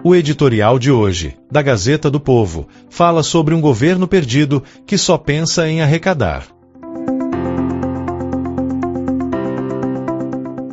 O editorial de hoje, da Gazeta do Povo, fala sobre um governo perdido que só pensa em arrecadar.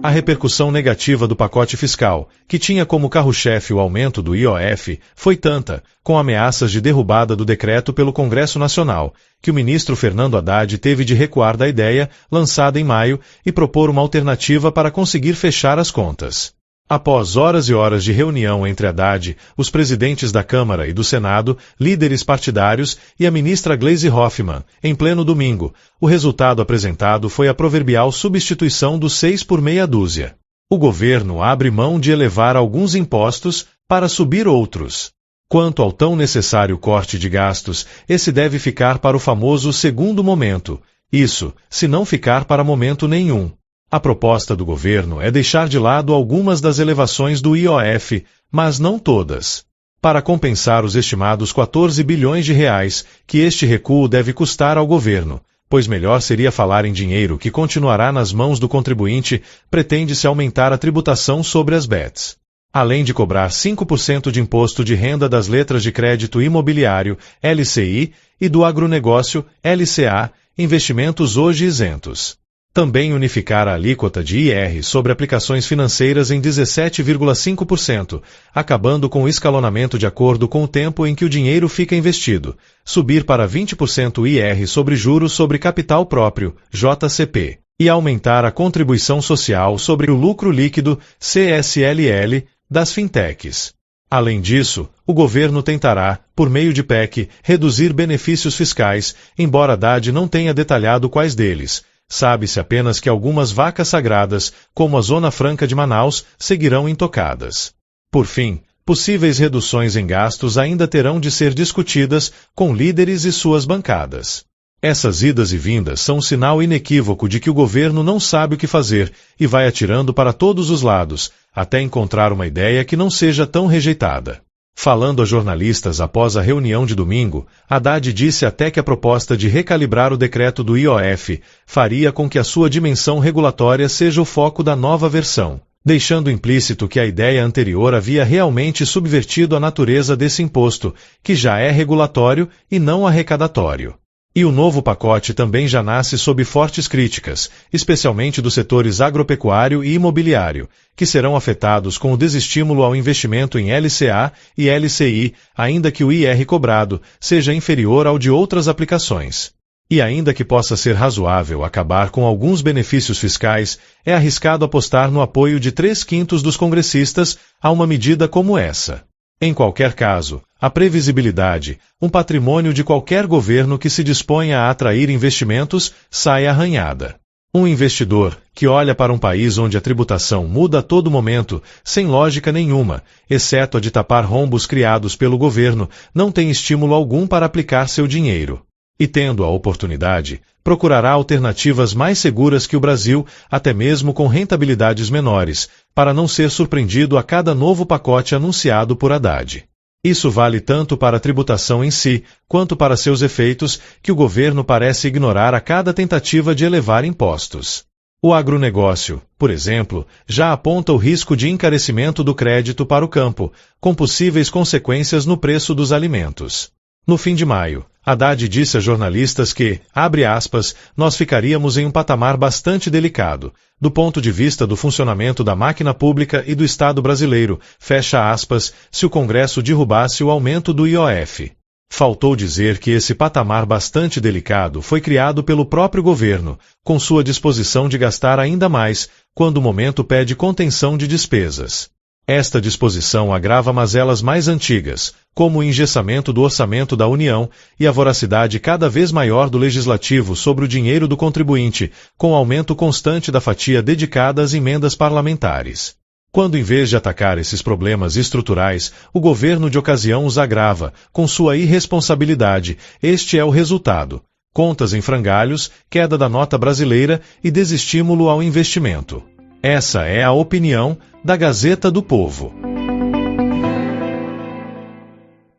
A repercussão negativa do pacote fiscal, que tinha como carro-chefe o aumento do IOF, foi tanta, com ameaças de derrubada do decreto pelo Congresso Nacional, que o ministro Fernando Haddad teve de recuar da ideia, lançada em maio, e propor uma alternativa para conseguir fechar as contas. Após horas e horas de reunião entre Haddad, os presidentes da Câmara e do Senado, líderes partidários e a ministra Gleisi Hoffmann, em pleno domingo, o resultado apresentado foi a proverbial substituição dos 6 por meia dúzia. O governo abre mão de elevar alguns impostos para subir outros. Quanto ao tão necessário corte de gastos, esse deve ficar para o famoso segundo momento. Isso, se não ficar para momento nenhum. A proposta do governo é deixar de lado algumas das elevações do IOF, mas não todas. Para compensar os estimados 14 bilhões de reais que este recuo deve custar ao governo, pois melhor seria falar em dinheiro que continuará nas mãos do contribuinte, pretende-se aumentar a tributação sobre as bets. Além de cobrar 5% de imposto de renda das letras de crédito imobiliário, LCI, e do agronegócio, LCA, investimentos hoje isentos. Também unificar a alíquota de IR sobre aplicações financeiras em 17,5%, acabando com o escalonamento de acordo com o tempo em que o dinheiro fica investido, subir para 20% IR sobre juros sobre capital próprio, JCP, e aumentar a contribuição social sobre o lucro líquido, CSLL, das fintechs. Além disso, o governo tentará, por meio de PEC, reduzir benefícios fiscais, embora Haddad não tenha detalhado quais deles. Sabe-se apenas que algumas vacas sagradas, como a Zona Franca de Manaus, seguirão intocadas. Por fim, possíveis reduções em gastos ainda terão de ser discutidas com líderes e suas bancadas. Essas idas e vindas são um sinal inequívoco de que o governo não sabe o que fazer e vai atirando para todos os lados, até encontrar uma ideia que não seja tão rejeitada. Falando a jornalistas após a reunião de domingo, Haddad disse até que a proposta de recalibrar o decreto do IOF faria com que a sua dimensão regulatória seja o foco da nova versão, deixando implícito que a ideia anterior havia realmente subvertido a natureza desse imposto, que já é regulatório e não arrecadatório. E o novo pacote também já nasce sob fortes críticas, especialmente dos setores agropecuário e imobiliário, que serão afetados com o desestímulo ao investimento em LCA e LCI, ainda que o IR cobrado seja inferior ao de outras aplicações. E ainda que possa ser razoável acabar com alguns benefícios fiscais, é arriscado apostar no apoio de 3/5 dos congressistas a uma medida como essa. Em qualquer caso, a previsibilidade, um patrimônio de qualquer governo que se disponha a atrair investimentos, sai arranhada. Um investidor, que olha para um país onde a tributação muda a todo momento, sem lógica nenhuma, exceto a de tapar rombos criados pelo governo, não tem estímulo algum para aplicar seu dinheiro. E tendo a oportunidade, procurará alternativas mais seguras que o Brasil, até mesmo com rentabilidades menores, para não ser surpreendido a cada novo pacote anunciado por Haddad. Isso vale tanto para a tributação em si, quanto para seus efeitos, que o governo parece ignorar a cada tentativa de elevar impostos. O agronegócio, por exemplo, já aponta o risco de encarecimento do crédito para o campo, com possíveis consequências no preço dos alimentos. No fim de maio, Haddad disse a jornalistas que, abre aspas, nós ficaríamos em um patamar bastante delicado, do ponto de vista do funcionamento da máquina pública e do Estado brasileiro, fecha aspas, se o Congresso derrubasse o aumento do IOF. Faltou dizer que esse patamar bastante delicado foi criado pelo próprio governo, com sua disposição de gastar ainda mais, quando o momento pede contenção de despesas. Esta disposição agrava mazelas mais antigas, como o engessamento do orçamento da União e a voracidade cada vez maior do Legislativo sobre o dinheiro do contribuinte, com aumento constante da fatia dedicada às emendas parlamentares. Quando, em vez de atacar esses problemas estruturais, o governo de ocasião os agrava, com sua irresponsabilidade, este é o resultado: contas em frangalhos, queda da nota brasileira e desestímulo ao investimento. Essa é a opinião da Gazeta do Povo.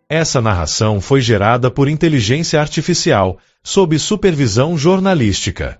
Essa narração foi gerada por inteligência artificial, sob supervisão jornalística.